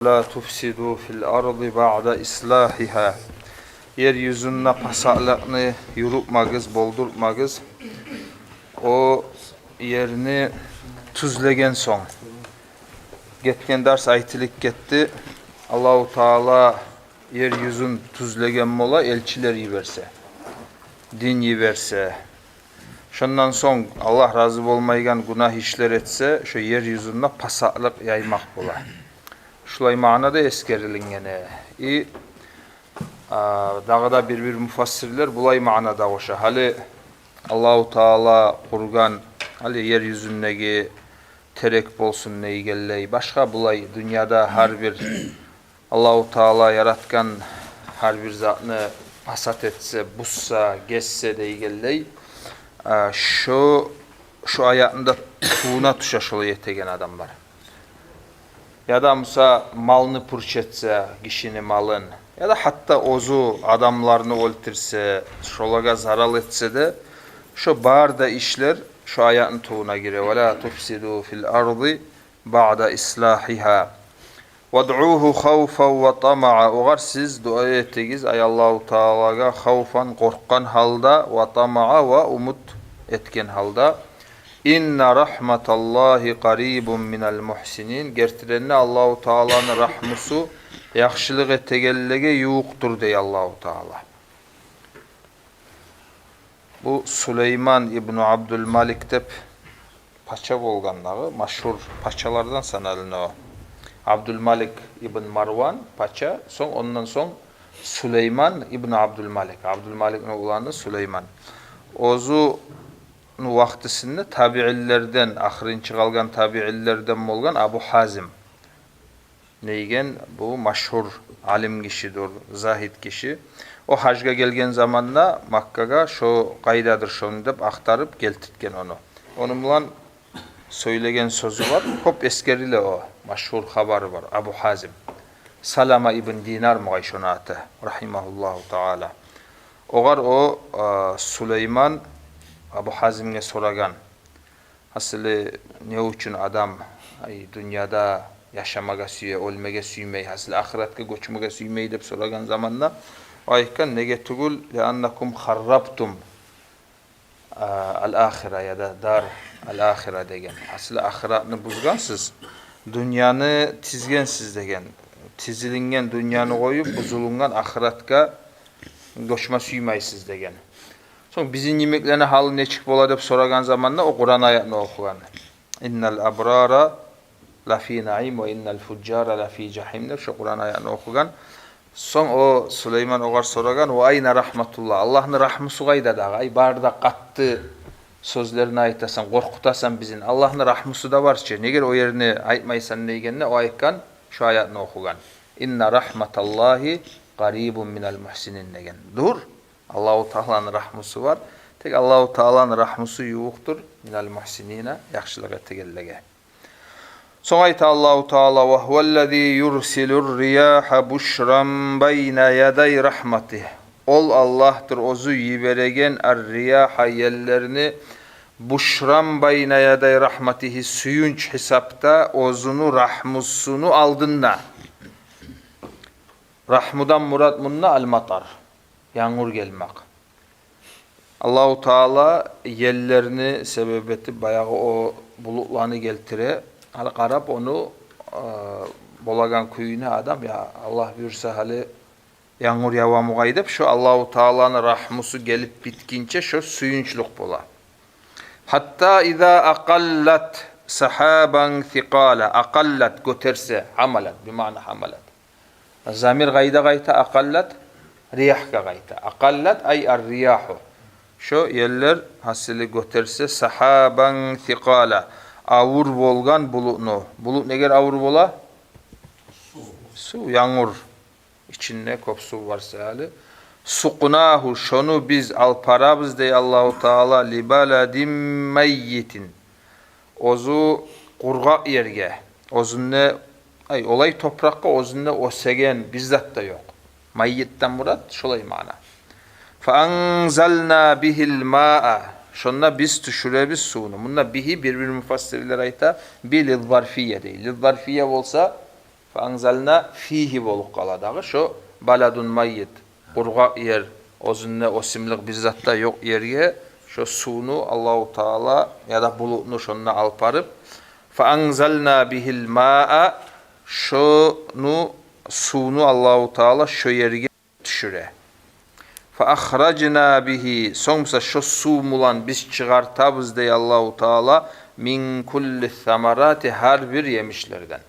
La tufsidu fil ardı ba'da islahiha. Yeryüzünde pasalıkını yurupmagız, boldurmagız. O yerini tuzlegen son. Getken ders aytilik gitti. Allahu Teala yeryüzün tuzlegen mola elçiler yiverse. Din yiverse. Şundan son Allah razı olmaygan günah işler etse şu yeryüzünde pasalık yaymak bola. Şulay manada eskerilingene. Dağda bir müfassirler bulay manada oşa. Hali Allahu Teala kurgan, hali yeryüzündeki terek bolsun neyi gelley. Başka bulay dünyada her bir Allahu Teala yaratkan her bir zatını pasat etse, bussa, geçse neyi gelley. Şu hayatında tuğuna tuşa şolu yetegen adamlar. Ya da Musa malını pırç etse, kişinin malın, ya da hatta ozu adamlarını öldürse, şolaga zaral etse de, şu barda işler şu ayağın tuğuna giriyor. وَلَا تُفْسِدُوا فِي الْأَرْضِ بَعْدَ إِسْلَاحِهَا وَدْعُوهُ خَوْفًا وَطَمَعًا. Oğar siz dua ettiğiniz ay Allahu Teala'ga havfan korkkan halda ve tama'a ve umut etken halda. İnne rahmetallahi qaribun minel muhsinin. Gertirenine Allahu Teala'nın rahmusu yaxşılık etegellege yuqtur dey Allahu Teala. Bu Süleyman İbn Abdülmalik dep paça bolganlığı maşhur paçalardan sanalını o. Abdülmalik İbn Marwan paça, ondan son Süleyman İbn Abdülmalik. Abdülmalik'in oğlanı Süleyman. Ozu vaktisinde tabiillerden, ahirinci kalgan tabiillerden bolgan Abu Hazim. Neygen bu maşhur alim kişidir, zahid kişi. O hacga gelgen zamanla Makka'ga şu kaydadır şunu dep aktarıp geltirtken onu. Onunla söylegen sözü var. Hop eskeriyle o maşhur habarı var Abu Hazim. Salama ibn Dinar mı şunu atı rahimahullahu taala. Oğar o Süleyman Abu Hazim'e soragan. Aslı ne için adam dünyada yaşamaga süye, ölmege süymey, aslı ahiretka göçmege süymey dep soragan zamanla aykan nege tugul leannakum harrabtum al-ahira ya da dar al-ahira degen. Aslı ahiratını buzgansız, dünyanı tizgensiz degen. Tizilingen dünyanı koyup buzulungan ahiretka göçme süymeysiz degen. Son bizim yemeklerine halı ne çıkıp ola dep soragan zamanla o Kur'an ayetini okugan. İnnel abrara lafi naim ve innel fuccara lafi cahim. Şu Kur'an ayetini okugan. Son o Süleyman oğar soragan ve ayna rahmetullah. Allah'ın rahmusu gayda da. Ay barda kattı sözlerini aytasan, korkutasan bizim. Allah'ın rahmusu da var ki. Neger o yerini aytmaysan neygenne o aytkan şu ayetini okugan. İnna rahmetallahi qaribun minel muhsinin degen. Dur. Allahu Teala'nın rahmusu var. Tek Allahu Teala'nın rahmusu yuqtur minel muhsinine yaxşılık etegellege. Son ayta Allahu Teala ve huvellezî yursilur riyaha buşran beyne yaday rahmetih. Ol Allah'tır ozu yiberegen er-riyaha yellerini buşran beyne yaday rahmetihi suyunç hesapta ozunu rahmusunu aldığında. Rahmudan murat munna al-matar. Yağmur gelmek. Allahu Teala yerlerini sebebeti bayağı o bulutlarını geltire. Hali qarab onu bolagan kuyuna adam ya Allah buyursa hali yağmur yağamıgay dep şu Allahu Teala'nın rahmusu gelip bitkince şu suyunçluk bola. Hatta iza aqallat sahaban thiqala aqallat göterse hamalat bimana hamalat. Zamir gayda gayta aqallat riyah gayta. Aqallat ay ar-riyahu. Şu yerler hasili göterse sahaban thiqala. Avur bolgan bulutnu. Bulut neger avur bola? Su, yağmur. İçinde kop su varsa hali. Suqnahu şonu biz alparabız dey Allahu Teala libaladim meyyitin. Ozu qurgaq yerge. Ozunne ay olay toprakka ozunne osegen bizzat da yok. Mayyitten murat şolay mana. Fa anzalna bihil ma'a. Şonna biz düşürebiz suyunu. Bununla bihi bir müfassirler ayta bil zarfiye değil. Zarfiye olsa Fa'anzalna fihi bolup kaladağı şu baladun mayyit. Urga yer. Ozunne osimlik bizzatta yok yerge şu sunu Allahu Teala ya da bulutunu şonuna alparıp fa'anzalna bihil ma'a şunu sunu Allahu Teala şu yerge düşüre. Fa'akhrajna bihi soňsa şu su mulan biz çıgartabız dey Allahu Teala min kulli samarati her bir yemişlerden.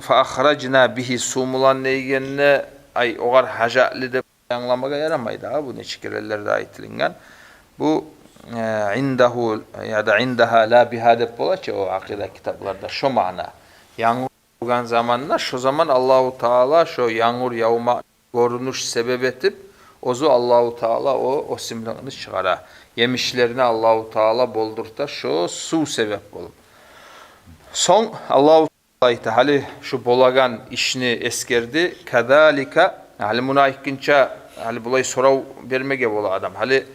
Fa'akhrajna bihi su mulan neygenne ay ogar hajatli de anlamaga yaramaydı ha bu neçikelerde aytilingan. Bu indahu ya da indaha la bihadep bolaçı o akide kitaplarda şu mana. Yağmur yağan zamanla şu zaman Allahu Teala şu yağmur yağma görünüş sebep etip ozu Allahu Teala o simlerini çıkara. Yemişlerini Allahu Teala boldurta şu su sebep bolup. Son Allahu Teala hali şu bolagan işini eskerdi. Kadalika hali buna ikinca hali bulay sorav vermege bola adam. Hali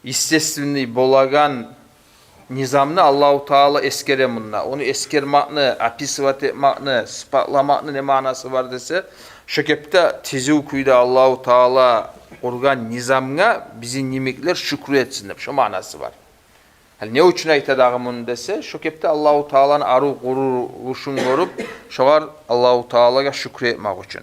istesini bolagan nizamını Allahu Teala eskere bununla. Onu eskermakını, apisvat etmakını, sıfatlamakını ne manası var dese şökepte tizi kuyda Allahu Teala organ nizamına bizim nimikler şükrü etsinler. Şu manası var. Hani ne için aytadağımın dese şökepte Allahu Teala'nın arı kuruluşun görüp şoğar Allahu Teala'ya şükrü etmek için.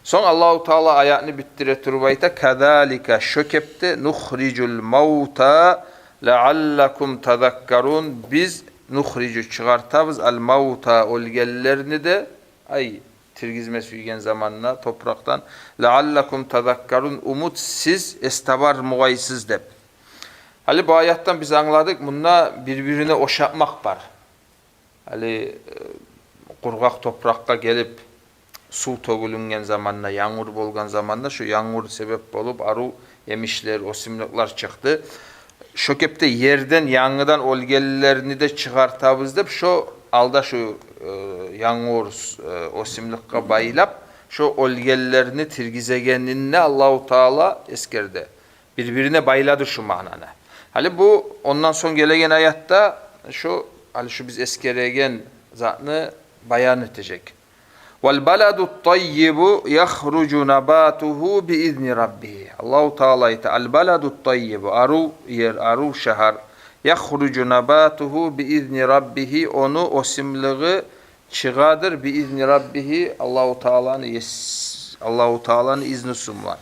Son Allahu Teala ayatını bittire turbayta kadalika şökepte nuhricul mauta leallakum tadakkarun biz nuhricu çıkartabız al mauta ölgellerini de ay tirgizme süygen zamanına topraktan leallakum tadakkarun umut siz estabar mugaysız dep. Hali bu ayattan biz anladık bunda birbirine oşapmak var. Hali kurgak toprakka gelip su togulungen zamanla, yağmur bolgan zamanla şu yağmur sebep bolup aru yemişler, osimlikler çıktı. Şökepte yerden, yağmurdan olgellerini de çıkartabız dep şu alda şu yağmur osimlikka bayılap şu olgellerini tirgizegenine Allahu Teala eskerdi. Birbirine bayladı şu manana. Hali bu ondan son gelegen ayatta şu hali şu biz eskeregen zatını bayan edecek. Vel baladu tayyibu yahrucu nabatuhu bi izni rabbih. Allahu Teala ite al baladu tayyibu aru yer aru şehar yahrucu nabatuhu bi izni rabbih onu osimliği çıgadır bi izni rabbih Allahu Teala'nın izni sunlar.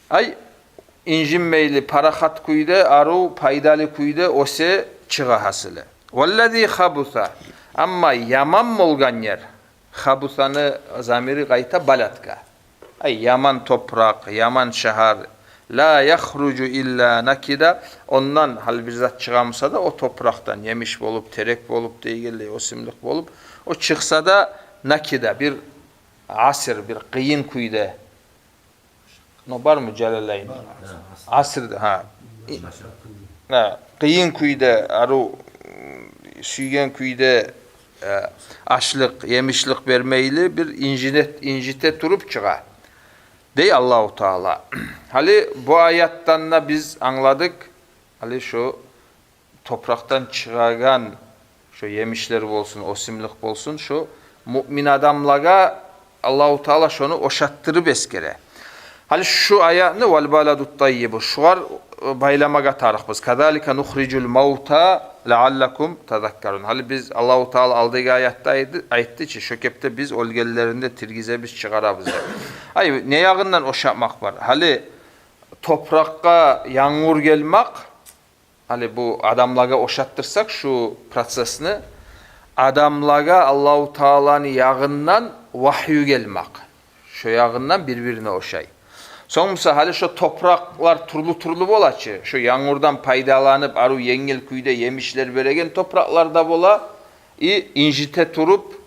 Ay incinmeyli parahat kuyde aru paydalı kuyde ose çıga hasılı. Vellezî habusa amma yaman molgan yer habusanı zamiri gayta balatka. Ay yaman toprak, yaman şehar la yahrucu illa nakida ondan hal bir zat çıgamsa da o topraktan yemiş bolup terek bolup değilli o simlik bolup o çıksa da nakida bir asır bir kıyın kuyde no var mı Celaleyn? Asırda ha. Kıyın kuyde aru süygen kuyde açlık, yemişlik vermeyli bir incite turup çığa. Dey Allahu Teala. Hali bu ayattan da biz anladık. Hali şu topraktan çıkan şu yemişler olsun, osimlik olsun şu mümin adamlara Allahu Teala şunu oşattırıp eskere. Hali şu ayatını vel baladut tayyibu şuar baylamaga tarık biz. Kadalika nuhricul mauta leallakum tadakkarun. Hali biz Allahu Teala aldığı ayatta aytti ki şökepte biz olgellerinde tirgize biz çıkarabız. Ay ne yağından oşapmak var. Hali toprakka yağmur gelmek hali bu adamlara oşattırsak şu prosesini adamlara Allahu Teala'nın yağından vahyu gelmek. Şu yağından birbirine oşay. Sonrası hali şu topraklar turlu bolaçı. Şu yağmurdan paydalanıp aru yengil kuyda yemişler veregen topraklarda bola incite turup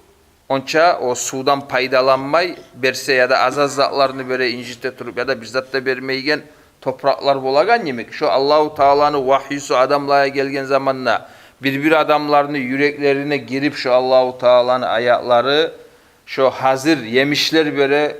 onça o sudan paydalanmay berse ya da az zatlarını böyle incite turup ya da bizzat da vermeygen topraklar bolagan yemek. Şu Allahu Teala'nın vahyusu adamlara gelgen zamanla bir adamlarını yüreklerine girip şu Allahu Teala'nın ayakları şu hazır yemişler böyle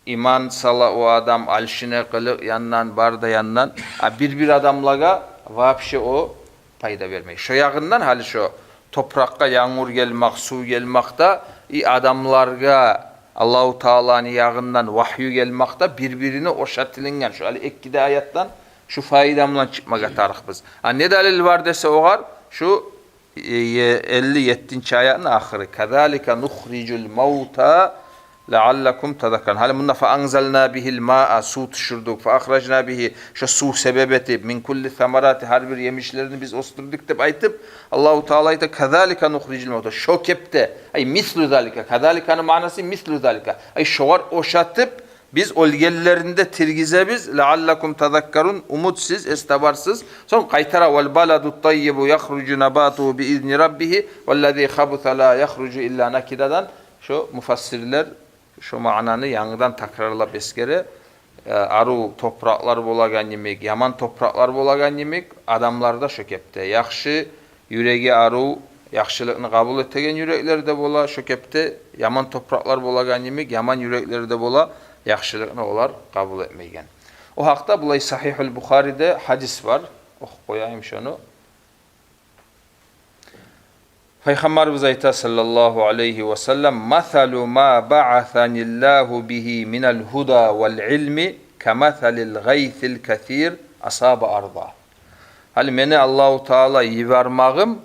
iman sala o adam alşine kılık yandan barda yandan bir adamlara vapşe o payda vermek. Şu yağından hali şu toprakka yağmur gelmek, su gelmek da adamlarga Allahu Teala'nın yağından vahyu gelmekte birbirine oşatilingen. Şu ikkide ayattan şu faydamdan çıkmak atarıq biz. Ne dalil var dese oğar? Şu 57. ayatın ahırı. Kazalika nuhricul mauta leallakum tadakkarun. Hali bunda fa anzalna bihil ma'a su düşürdük. Fa ahrajna bihi şu su sebebeti min kulli semerati her bir yemişlerini biz osturduk dep aytıp Allahu Teala'yı da kazalika nuhricul mauta. Şokepte ay mislu zalika. Kazalika'nın manası mislu zalika. Ay şoğar oşatıp biz olgellerinde tirgize biz leallakum tadakkarun umutsiz estabarsız son kaytara vel baladut tayyibu yahrucu nabatuhu bi izni rabbih vellezî habutha la yahrucu illa nakidadan şu mufassirler şu mananı yanıdan takrarlap eskere aru topraklar bolagan yemek yaman topraklar bolagan yemek adamlarda şökepte yaxşı yüreği aru yaxşılıqni kabul etegen yüreklerde bola şökepte yaman topraklar bolagan yemek yaman yüreklerde bola yaxşılıqni olar kabul etmeygen. O haqda bulay Sahihul Bukhari'de hadis var. Koyayım şunu. Peygamberimiz ayta sallallahu aleyhi ve sellem "Mathalu ma ba'athanillahu bihi minel huda vel ilmi kemathalil gaythil kathir asaba arda." Hali meni Allahu Teala yivarmağım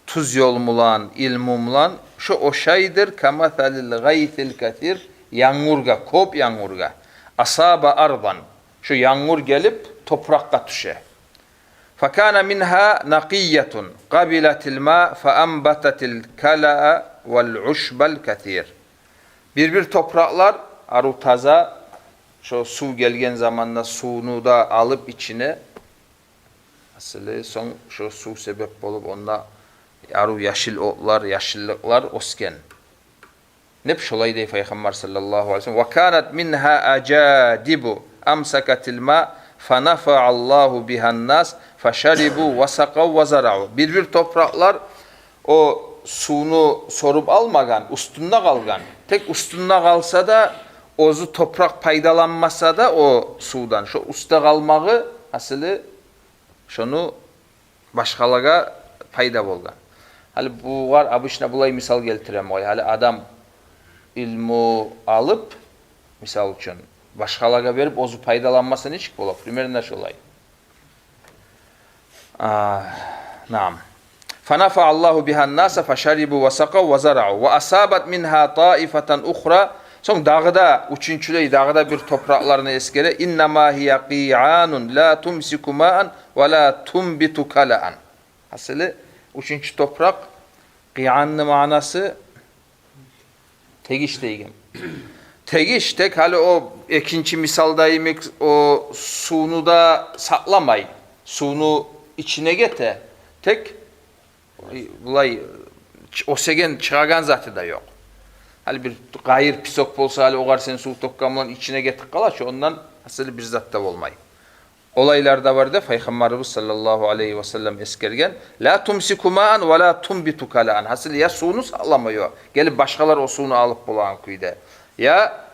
tuz yolmulan, ilmumlan şu oşaydır kemathalil gaythil kathir yağmurga, kop yağmurga. Asaba ardan. Şu yağmur gelip toprakka düşe. Fakana minha naqiyetun. Qabilatil ma faanbatatil kala'a vel uşbal kathir. Bir topraklar aru taza şu su gelgen zamanla suyunu da alıp içine asılı son şu su sebep olup onda aru yaşil otlar, yaşıllıklar osken. Nep şolay dey Peygamber sallallahu aleyhi ve sellem. Ve kanat minha acadibu amsakatil ma fanafa'allahu bihan nas faşaribu ve sakav ve zara'u. Bir topraklar o suyunu sorup almagan, üstünde kalgan. Tek üstünde kalsa da ozu toprak paydalanmasa da o sudan. Şu üstte kalmağı asılı şunu başkalığa payda bolgan. Hali bu var abışına bulay misal geltirem oy. Hali adam ilmu alıp misal için başkalarına verip ozu paydalanması ne çık bola? Primerinde şolay. Naam. Fanafa Allahu bihan nasa faşaribu ve sakav ve zara'u ve asabat minha taifatan ukhra. Son dağda üçüncüley dağda bir topraklarını eskere innema hiye qi'anun la tumsiku ma'an ve la tumbitu kala'an. Hasılı üçüncü toprak qi'anın manası tegiş deyim. Tegiş tek hali o ikinci misaldayım o suyunu da saklamay. Suyunu içine gete. Tek bulay oksijen çıragan zatı da yok. Hali bir gayır pisok bolsa hali oğar sen su tokkamlan içine getik kalaş ondan asıl bir zat da olmay. Olaylarda var da Peygamberimiz sallallahu aleyhi ve sellem eskergen la tumsiku ma'an ve la tumbitu kala'an. Hasıl ya suyunu sağlamıyor. Gelip başkalar o suyunu alıp bulan kuyda. Ya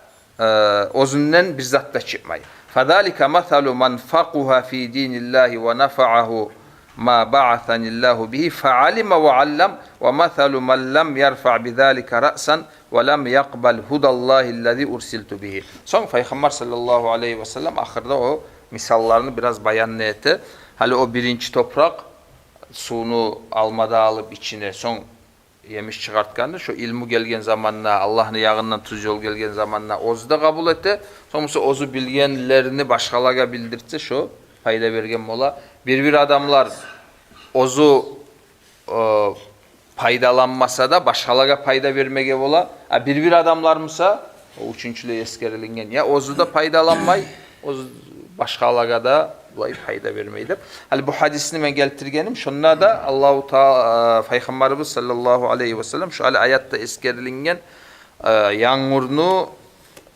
özünden bir zat da çıkmay. Fadhalika mathalu man faqaha fi dinillahi ve nafa'ahu ma ba'athanillahu bihi fa'alima ve 'allam ve mathalu man lam yerfa' bizalika ra'san ve lam yaqbal hudallahi'llazi ursiltu bihi. Son Peygamber sallallahu aleyhi ve sellem ahırda o misallarını biraz bayanlayadı. Hali o birinci toprak suyunu almada alıp içine son yemiş çıkartkandı. Şu ilmu gelgen zamanla Allah'ın yağından tuz yol gelgen zamanla ozu da kabul etti. Sonrası ozu bilgenlerini başkalarına bildirse şu fayda vergen mola. Bir adamlar ozu paydalanmasa da başkalarına payda vermege ola. Bir adamlar mısa o üçüncülüğe eskerilingen ya ozu da paydalanmay ozu başkalarına da fayda vermeydir. Hali bu hadisini ben geltirgenim. Şunna da Allahu Teala Peygamberimiz sallallahu aleyhi ve sellem şu ayatta eskerilingen yağmurunu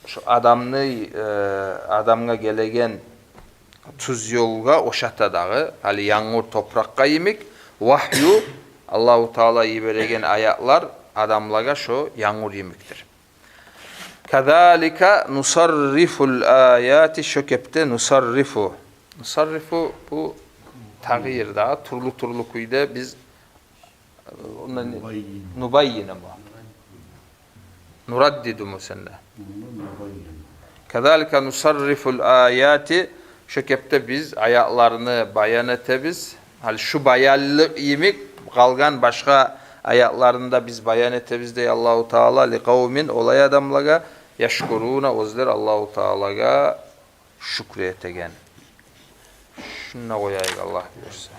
şu adamga gelegen tuz yolga oşata dağı hali yağmur toprakka yemek vahyu Allahu Teala'yı veregen ayatlar adamlara şu yağmur yemektir. Kazalika nusarriful ayati şökepte nusarrifu. Nusarrifu bu tağyir daha turlu kuyda biz nubayyine bu. Nuraddidu mu sende? Kezalike nusarriful ayati. Şökepte biz ayatlarını bayan etemiz. Hal şu bayanlı imi kalgan başka ayatlarında biz bayan etemiz diye Allahu Teala li kavmin olay adamlaga yeşkuruna ozlar Allahu Teala'ga şükriyetegen. Şunna koyayık Allah diyorsa.